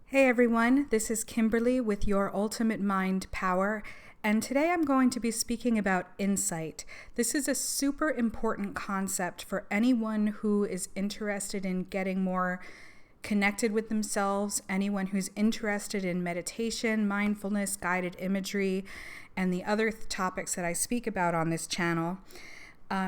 Hey everyone, this is Kimberly with Your Ultimate Mind Power, and today I'm going to be speaking about insight. This is a super important concept for anyone who is interested in getting more connected with themselves, anyone who's interested in meditation, mindfulness, guided imagery, and the other topics that I speak about on this channel.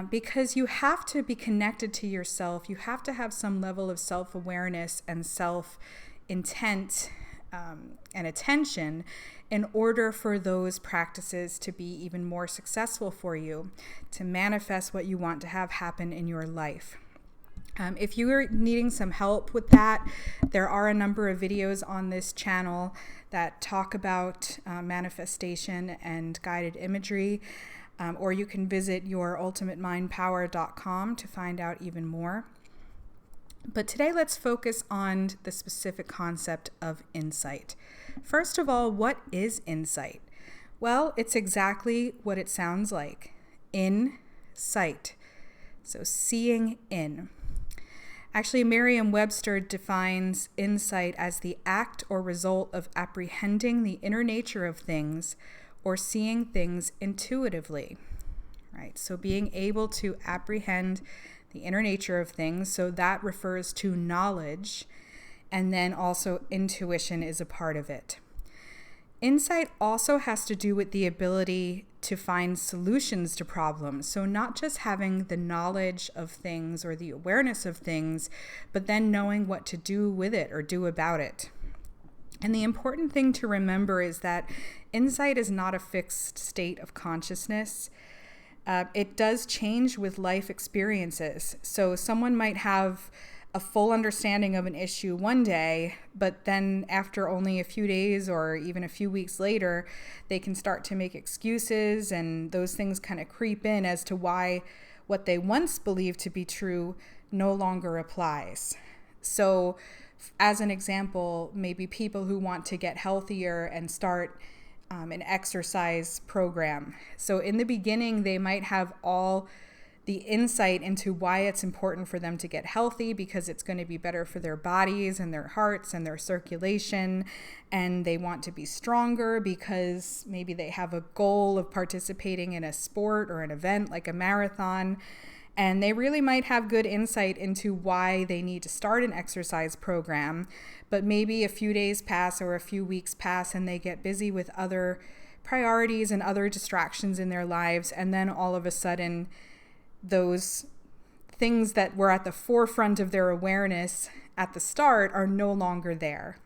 Because you have to be connected to yourself, you have to have some level of self-awareness and self-intent and attention in order for those practices to be even more successful for you, to manifest what you want to have happen in your life. If you are needing some help with that, there are a number of videos on this channel that talk about manifestation and guided imagery. Or you can visit yourultimatemindpower.com to find out even more. But today let's focus on the specific concept of insight. First of all, what is insight? Well, it's exactly what it sounds like. Insight. So seeing in. Actually, Merriam-Webster defines insight as the act or result of apprehending the inner nature of things or seeing things intuitively, right? So being able to apprehend the inner nature of things, so that refers to knowledge, and then also intuition is a part of it. Insight also has to do with the ability to find solutions to problems. So not just having the knowledge of things or the awareness of things, but then knowing what to do with it or do about it. And the important thing to remember is that insight is not a fixed state of consciousness. It does change with life experiences. So someone might have a full understanding of an issue one day, but then after only a few days or even a few weeks later, they can start to make excuses, and those things kind of creep in as to why what they once believed to be true no longer applies. So as an example, maybe people who want to get healthier and start an exercise program. So in the beginning, they might have all the insight into why it's important for them to get healthy, because it's going to be better for their bodies and their hearts and their circulation. And they want to be stronger because maybe they have a goal of participating in a sport or an event like a marathon. And they really might have good insight into why they need to start an exercise program, but maybe a few days pass or a few weeks pass and they get busy with other priorities and other distractions in their lives. And then all of a sudden, those things that were at the forefront of their awareness at the start are no longer there.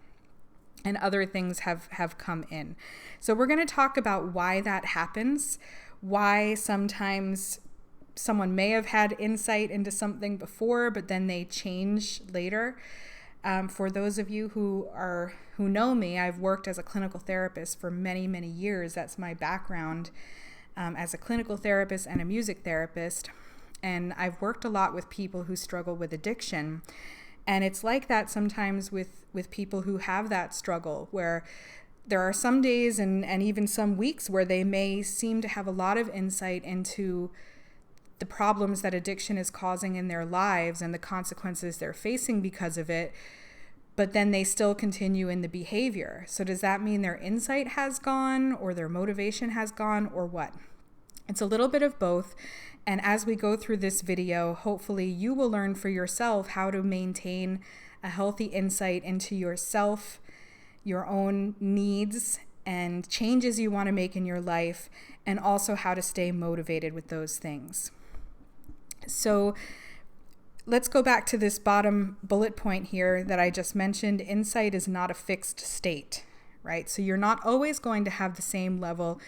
And other things have come in. So we're going to talk about why that happens, why sometimes someone may have had insight into something before, but then they change later. For those of you who know me, I've worked as a clinical therapist for many, many years. That's my background as a clinical therapist and a music therapist. And I've worked a lot with people who struggle with addiction. And it's like that sometimes with people who have that struggle, where there are some days and even some weeks where they may seem to have a lot of insight into the problems that addiction is causing in their lives and the consequences they're facing because of it, but then they still continue in the behavior. So does that mean their insight has gone or their motivation has gone, or what? It's a little bit of both. And as we go through this video, hopefully you will learn for yourself how to maintain a healthy insight into yourself, your own needs and changes you want to make in your life, and also how to stay motivated with those things. So let's go back to this bottom bullet point here that I just mentioned. Insight is not a fixed state, right? So you're not always going to have the same level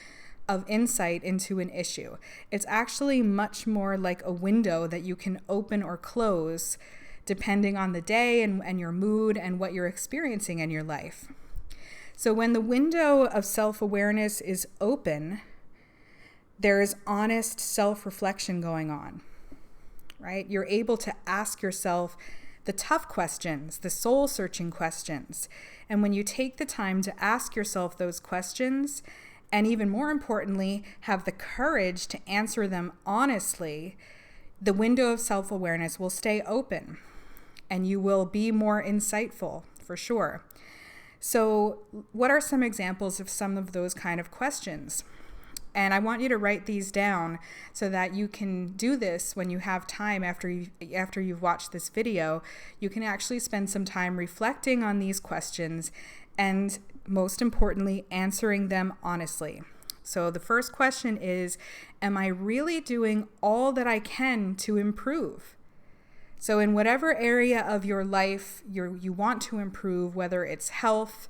of insight into an issue. It's actually much more like a window that you can open or close depending on the day and your mood and what you're experiencing in your life. So when the window of self-awareness is open, there is honest self-reflection going on. Right? You're able to ask yourself the tough questions, the soul-searching questions. And when you take the time to ask yourself those questions, and even more importantly, have the courage to answer them honestly, the window of self-awareness will stay open and you will be more insightful for sure. So, what are some examples of some of those kind of questions? And I want you to write these down so that you can do this when you have time after you've watched this video. You can actually spend some time reflecting on these questions and, most importantly, answering them honestly. So the first question is, am I really doing all that I can to improve? So in whatever area of your life you want to improve, whether it's health,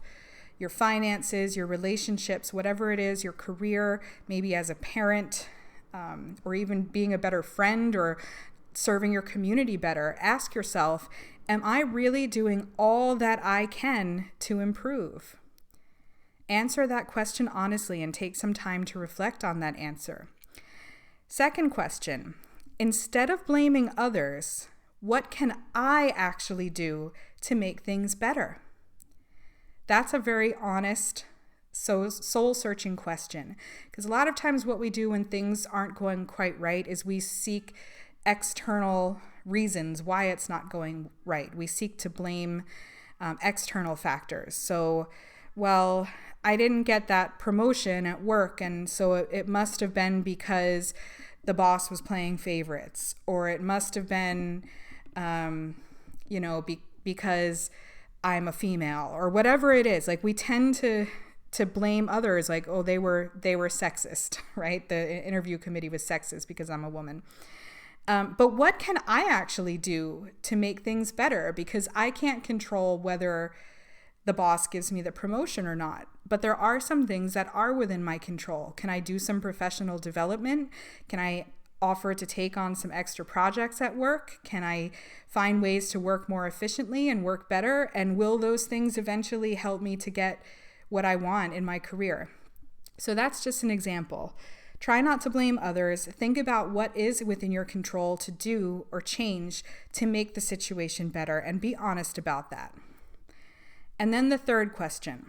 your finances, your relationships, whatever it is, your career, maybe as a parent, or even being a better friend or serving your community better, ask yourself, am I really doing all that I can to improve? Answer that question honestly and take some time to reflect on that answer. Second question, instead of blaming others, what can I actually do to make things better? That's a very honest, soul-searching question. Because a lot of times what we do when things aren't going quite right is we seek external reasons why it's not going right. We seek to blame external factors. So, well, I didn't get that promotion at work, and so it must have been because the boss was playing favorites, or it must have been, because I'm a female, or whatever it is. Like, we tend to blame others, like, oh, they were sexist, right? The interview committee was sexist because I'm a woman. But what can I actually do to make things better? Because I can't control whether the boss gives me the promotion or not. But there are some things that are within my control. Can I do some professional development? Can I offer to take on some extra projects at work? Can I find ways to work more efficiently and work better? And will those things eventually help me to get what I want in my career? So that's just an example. Try not to blame others. Think about what is within your control to do or change to make the situation better, and be honest about that. And then the third question,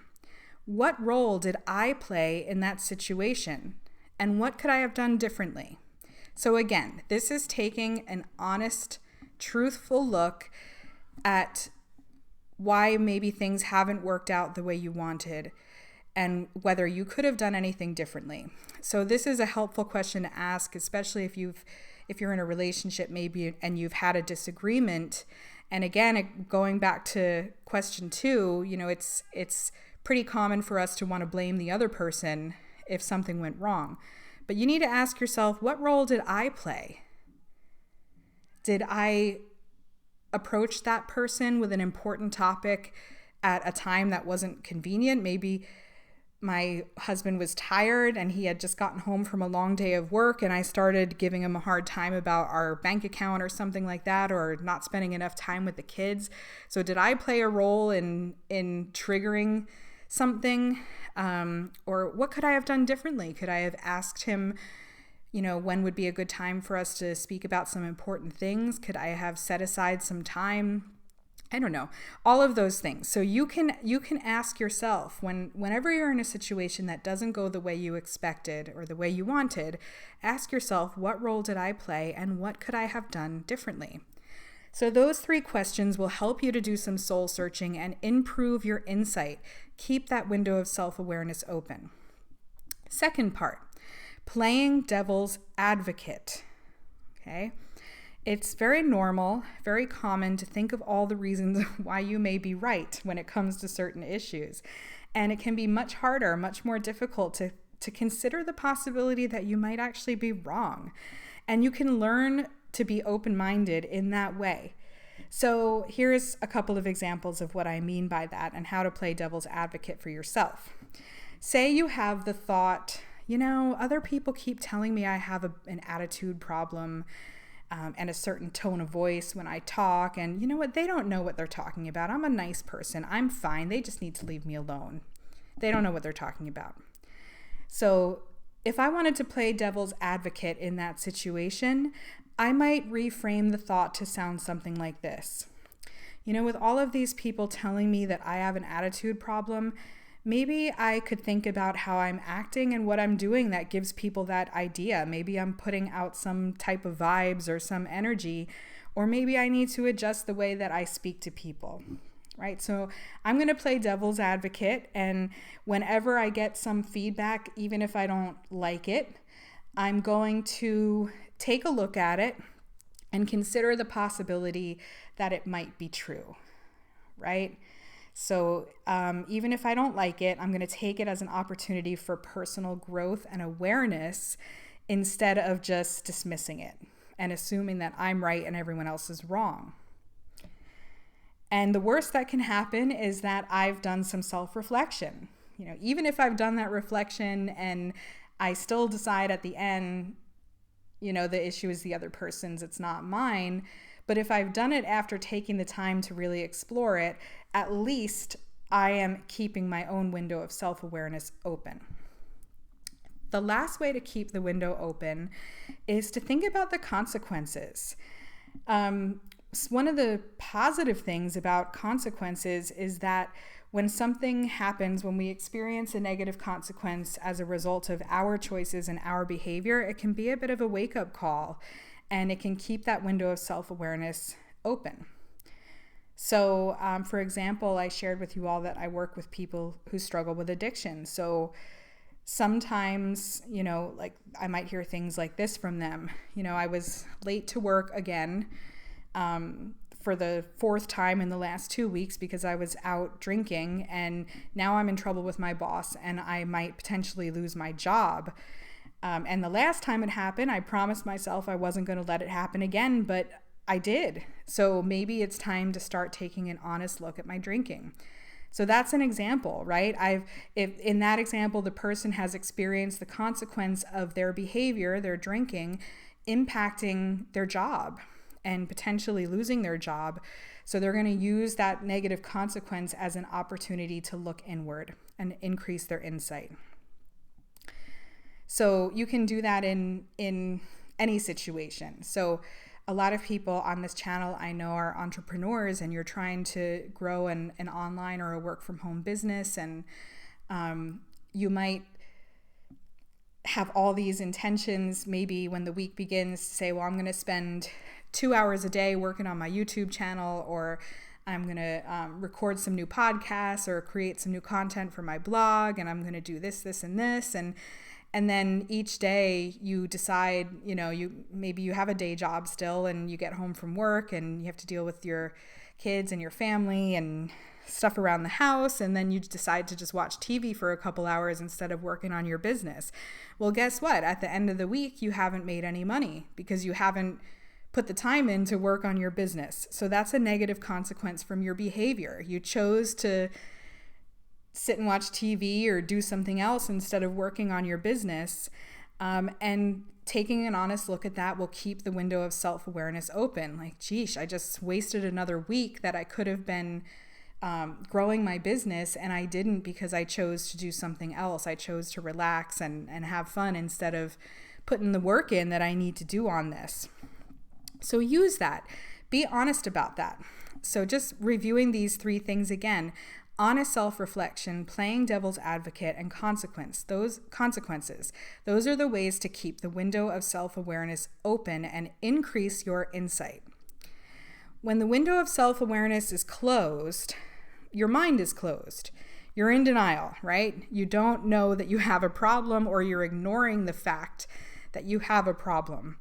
what role did I play in that situation? And what could I have done differently? So again, this is taking an honest, truthful look at why maybe things haven't worked out the way you wanted and whether you could have done anything differently. So this is a helpful question to ask, especially if you're in a relationship maybe and you've had a disagreement. And again, going back to question 2, it's pretty common for us to want to blame the other person if something went wrong. But you need to ask yourself, what role did I play? Did I approach that person with an important topic at a time that wasn't convenient? Maybe my husband was tired and he had just gotten home from a long day of work, and I started giving him a hard time about our bank account or something like that, or not spending enough time with the kids. So did I play a role in triggering something? Or what could I have done differently? Could I have asked him, when would be a good time for us to speak about some important things? Could I have set aside some time? I don't know, all of those things. So you can ask yourself whenever you're in a situation that doesn't go the way you expected or the way you wanted, ask yourself, what role did I play and what could I have done differently? So those 3 questions will help you to do some soul searching and improve your insight. Keep that window of self-awareness open. Second part, playing devil's advocate. Okay? It's very normal, very common to think of all the reasons why you may be right when it comes to certain issues. And it can be much harder, much more difficult to consider the possibility that you might actually be wrong. And you can learn to be open-minded in that way. So here's a couple of examples of what I mean by that and how to play devil's advocate for yourself. Say you have the thought, other people keep telling me I have an attitude problem, and a certain tone of voice when I talk, and you know what? They don't know what they're talking about. I'm a nice person. I'm fine. They just need to leave me alone. They don't know what they're talking about. So if I wanted to play devil's advocate in that situation, I might reframe the thought to sound something like this. With all of these people telling me that I have an attitude problem, maybe I could think about how I'm acting and what I'm doing that gives people that idea. Maybe I'm putting out some type of vibes or some energy, or maybe I need to adjust the way that I speak to people. right? So I'm going to play devil's advocate, and whenever I get some feedback, even if I don't like it, I'm going to take a look at it and consider the possibility that it might be true, right? So even if I don't like it, I'm going to take it as an opportunity for personal growth and awareness instead of just dismissing it and assuming that I'm right and everyone else is wrong. And the worst that can happen is that I've done some self-reflection. Even if I've done that reflection and I still decide at the end, the issue is the other person's, it's not mine. But if I've done it after taking the time to really explore it, at least I am keeping my own window of self-awareness open. The last way to keep the window open is to think about the consequences. One of the positive things about consequences is that when something happens, when we experience a negative consequence as a result of our choices and our behavior, it can be a bit of a wake-up call, and it can keep that window of self-awareness open. So, for example, I shared with you all that I work with people who struggle with addiction. So sometimes, like I might hear things like this from them. I was late to work again for the fourth time in the last 2 weeks because I was out drinking, and now I'm in trouble with my boss and I might potentially lose my job. And the last time it happened, I promised myself I wasn't going to let it happen again, but I did. So maybe it's time to start taking an honest look at my drinking. So that's an example, right? If in that example, the person has experienced the consequence of their behavior, their drinking, impacting their job and potentially losing their job. So they're going to use that negative consequence as an opportunity to look inward and increase their insight. So you can do that in any situation. So a lot of people on this channel I know are entrepreneurs, and you're trying to grow an online or a work from home business, and you might have all these intentions maybe when the week begins to say, well, I'm going to spend 2 hours a day working on my YouTube channel, or I'm going to record some new podcasts or create some new content for my blog, and I'm going to do this, this, and this. And then each day you decide, maybe you have a day job still, and you get home from work and you have to deal with your kids and your family and stuff around the house. And then you decide to just watch TV for a couple hours instead of working on your business. Well, guess what? At the end of the week, you haven't made any money because you haven't put the time in to work on your business. So that's a negative consequence from your behavior. You chose to sit and watch TV or do something else instead of working on your business. And taking an honest look at that will keep the window of self-awareness open. Like, geesh, I just wasted another week that I could have been growing my business, and I didn't because I chose to do something else. I chose to relax and have fun instead of putting the work in that I need to do on this. So use that. Be honest about that. So just reviewing these 3 things again: honest self-reflection, playing devil's advocate, and consequences. Those are the ways to keep the window of self-awareness open and increase your insight. When the window of self-awareness is closed, your mind is closed. You're in denial, right? You don't know that you have a problem, or you're ignoring the fact that you have a problem.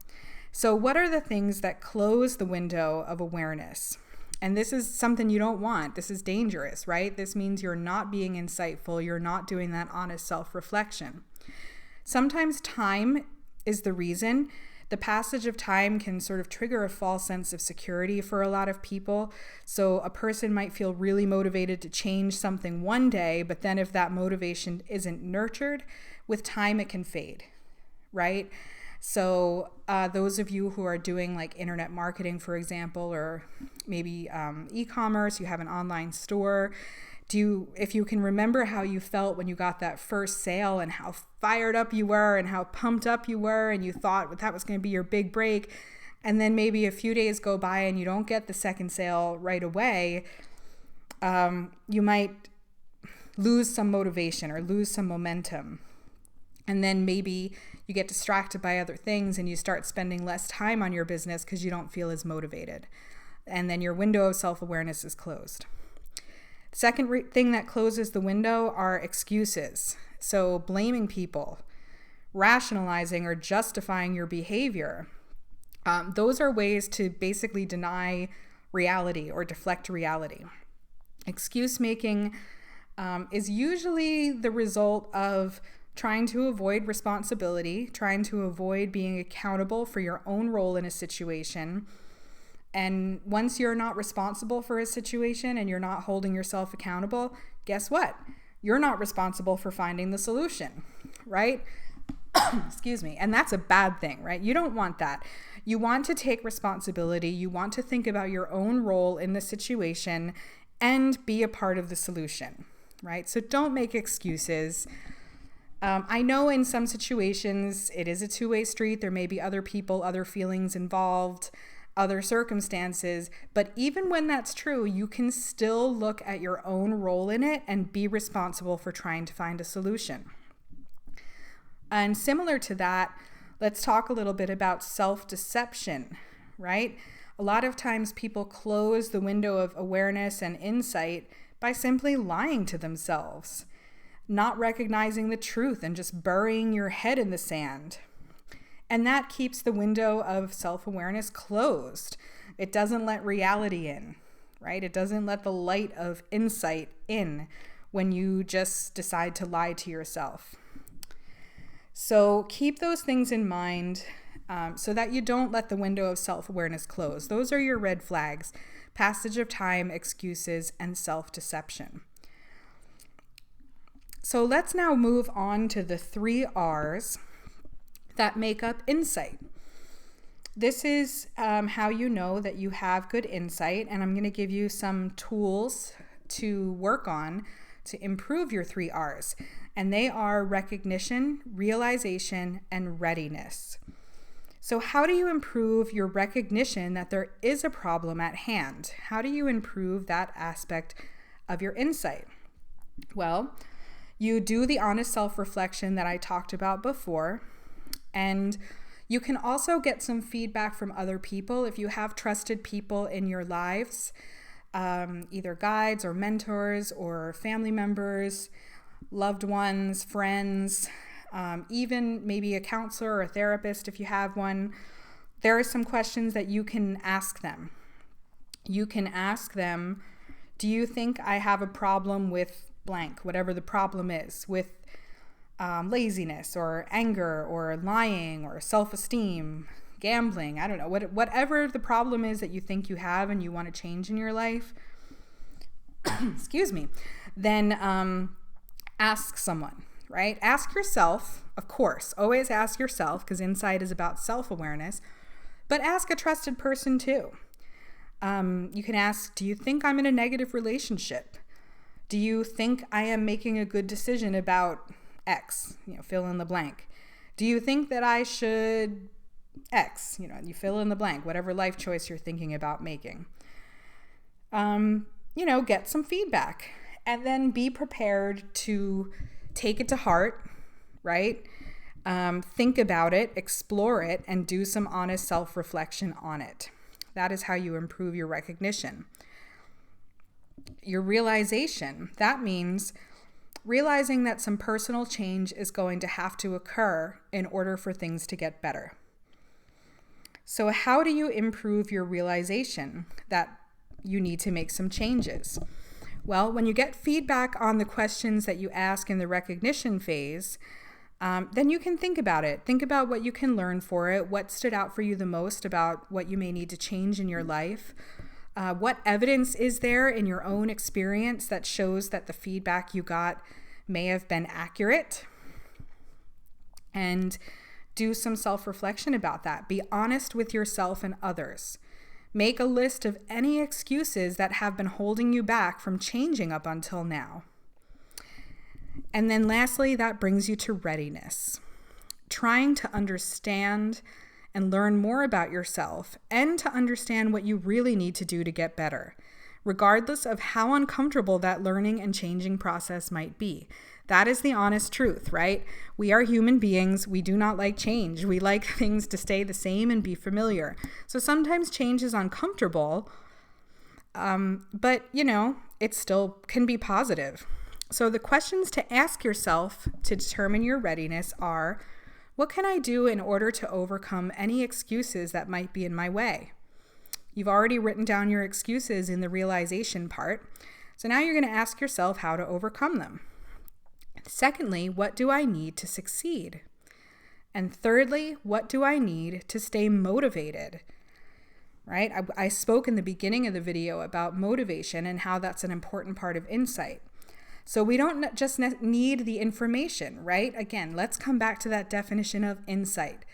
So what are the things that close the window of awareness? And this is something you don't want. This is dangerous, right? This means you're not being insightful. You're not doing that honest self-reflection. Sometimes time is the reason. The passage of time can sort of trigger a false sense of security for a lot of people. So a person might feel really motivated to change something one day, but then if that motivation isn't nurtured, with time it can fade, right? So those of you who are doing like internet marketing, for example, or maybe e-commerce, you have an online store, if you can remember how you felt when you got that first sale and how fired up you were and how pumped up you were, and you thought that was going to be your big break, and then maybe a few days go by and you don't get the second sale right away, you might lose some motivation or lose some momentum. And then maybe you get distracted by other things and you start spending less time on your business because you don't feel as motivated. And then your window of self-awareness is closed. Second thing that closes the window are excuses. So blaming people, rationalizing or justifying your behavior. Those are ways to basically deny reality or deflect reality. Excuse making is usually the result of trying to avoid responsibility, trying to avoid being accountable for your own role in a situation. And once you're not responsible for a situation and you're not holding yourself accountable, guess what? You're not responsible for finding the solution, right? Excuse me. And that's a bad thing, right? You don't want that. You want to take responsibility. You want to think about your own role in the situation and be a part of the solution, right? So don't make excuses. I know in some situations it is a two-way street. There may be other people, other feelings involved, other circumstances. But even when that's true, you can still look at your own role in it and be responsible for trying to find a solution. And similar to that, let's talk a little bit about self-deception, right? A lot of times people close the window of awareness and insight by simply lying to themselves, not recognizing the truth and just burying your head in the sand. And that keeps the window of self-awareness closed. It doesn't let reality in, right? It doesn't let the light of insight in when you just decide to lie to yourself. So keep those things in mind so that you don't let the window of self-awareness close. Those are your red flags: passage of time, excuses, and self-deception. So let's now move on to the 3 R's that make up insight. This is how you know that you have good insight, and I'm going to give you some tools to work on to improve your 3 R's. And they are recognition, realization, and readiness. So how do you improve your recognition that there is a problem at hand? How do you improve that aspect of your insight? Well, you do the honest self-reflection that I talked about before, and you can also get some feedback from other people if you have trusted people in your lives, either guides or mentors or family members, loved ones, friends, even maybe a counselor or a therapist if you have one. There are some questions that you can ask them. You can ask them, do you think I have a problem with blank, whatever the problem is, with laziness or anger or lying or self-esteem, gambling, I don't know, whatever the problem is that you think you have and you want to change in your life, excuse me, then ask someone, right? Ask yourself, of course, always ask yourself, because insight is about self-awareness, but ask a trusted person too. You can ask, do you think I'm in a negative relationship? Do you think I am making a good decision about X, fill in the blank? Do you think that I should X, you fill in the blank, whatever life choice you're thinking about making. Get some feedback and then be prepared to take it to heart, right? Think about it, explore it, and do some honest self-reflection on it. That is how you improve your recognition. Your realization, that means realizing that some personal change is going to have to occur in order for things to get better. So how do you improve your realization that you need to make some changes? Well, when you get feedback on the questions that you ask in the recognition phase, then you can think about it. Think about what you can learn for it, what stood out for you the most about what you may need to change in your life. What evidence is there in your own experience that shows that the feedback you got may have been accurate? And do some self-reflection about that. Be honest with yourself and others. Make a list of any excuses that have been holding you back from changing up until now. And then lastly, that brings you to readiness. Trying to understand and learn more about yourself and to understand what you really need to do to get better, regardless of how uncomfortable that learning and changing process might be. That is the honest truth, right? We are human beings. We do not like change. We like things to stay the same and be familiar. So sometimes change is uncomfortable, But, it still can be positive. So the questions to ask yourself to determine your readiness are, what can I do in order to overcome any excuses that might be in my way? You've already written down your excuses in the realization part. So now you're going to ask yourself how to overcome them. Secondly, what do I need to succeed? And thirdly, what do I need to stay motivated? Right? I spoke in the beginning of the video about motivation and how that's an important part of insight. So we don't just need the information, right? Again, let's come back to that definition of insight.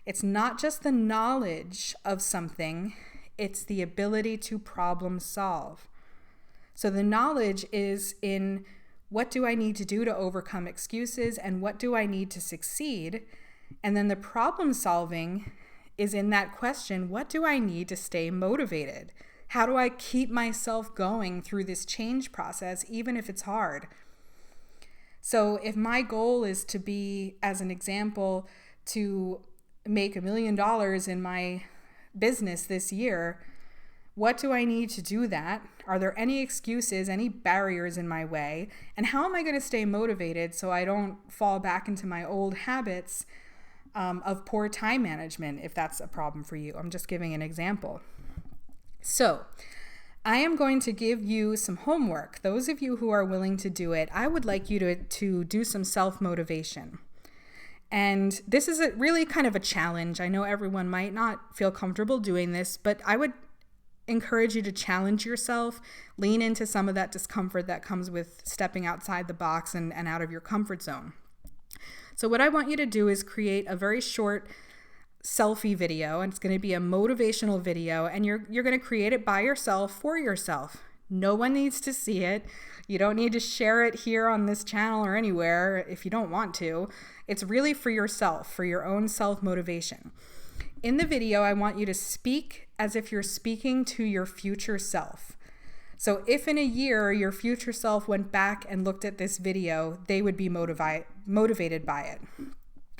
It's not just the knowledge of something, it's the ability to problem solve. So the knowledge is in what do I need to do to overcome excuses and what do I need to succeed? And then the problem solving is in that question, what do I need to stay motivated? How do I keep myself going through this change process, even if it's hard? So if my goal is to be, as an example, to make $1 million in my business this year, what do I need to do that? Are there any excuses, any barriers in my way? And how am I going to stay motivated so I don't fall back into my old habits of poor time management, if that's a problem for you? I'm just giving an example. So I am going to give you some homework. Those of you who are willing to do it, I would like you to do some self-motivation. And this is really kind of a challenge. I know everyone might not feel comfortable doing this, but I would encourage you to challenge yourself, lean into some of that discomfort that comes with stepping outside the box and out of your comfort zone. So what I want you to do is create a very short selfie video, and it's going to be a motivational video, and you're going to create it by yourself for yourself. No one needs to see it. You don't need to share it here on this channel or anywhere if you don't want to. It's really for yourself, for your own self-motivation. In the video, I want you to speak as if you're speaking to your future self. So if in a year your future self went back and looked at this video, they would be motivated by it,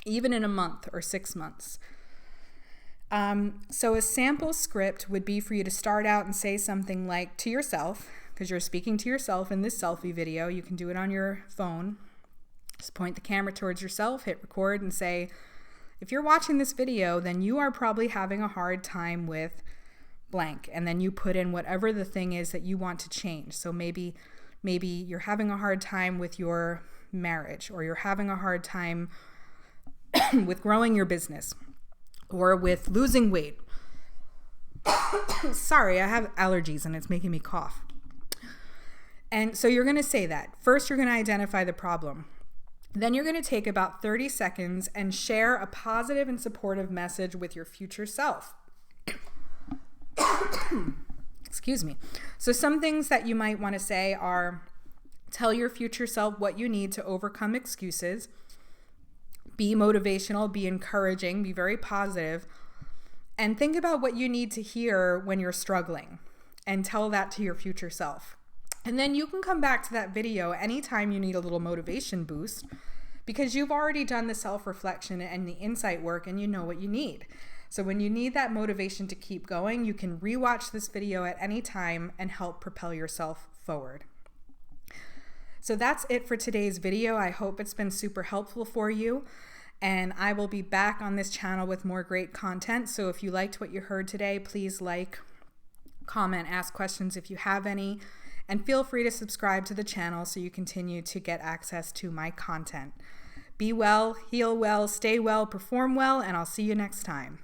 even in a month or 6 months. So a sample script would be for you to start out and say something like to yourself, because you're speaking to yourself in this selfie video. You can do it on your phone. Just point the camera towards yourself, hit record, and say, if you're watching this video, then you are probably having a hard time with blank. And then you put in whatever the thing is that you want to change. So maybe you're having a hard time with your marriage, or you're having a hard time with growing your business, or with losing weight. Sorry, I have allergies and it's making me cough. And so you're going to say that. First, you're going to identify the problem. Then you're going to take about 30 seconds and share a positive and supportive message with your future self. Excuse me. So some things that you might want to say are, tell your future self what you need to overcome excuses. Be motivational, be encouraging, be very positive, and think about what you need to hear when you're struggling, and tell that to your future self. And then you can come back to that video anytime you need a little motivation boost, because you've already done the self-reflection and the insight work and you know what you need. So when you need that motivation to keep going, you can rewatch this video at any time and help propel yourself forward. So that's it for today's video. I hope it's been super helpful for you, and I will be back on this channel with more great content. So if you liked what you heard today, please like, comment, ask questions if you have any, and feel free to subscribe to the channel so you continue to get access to my content. Be well, heal well, stay well, perform well, and I'll see you next time.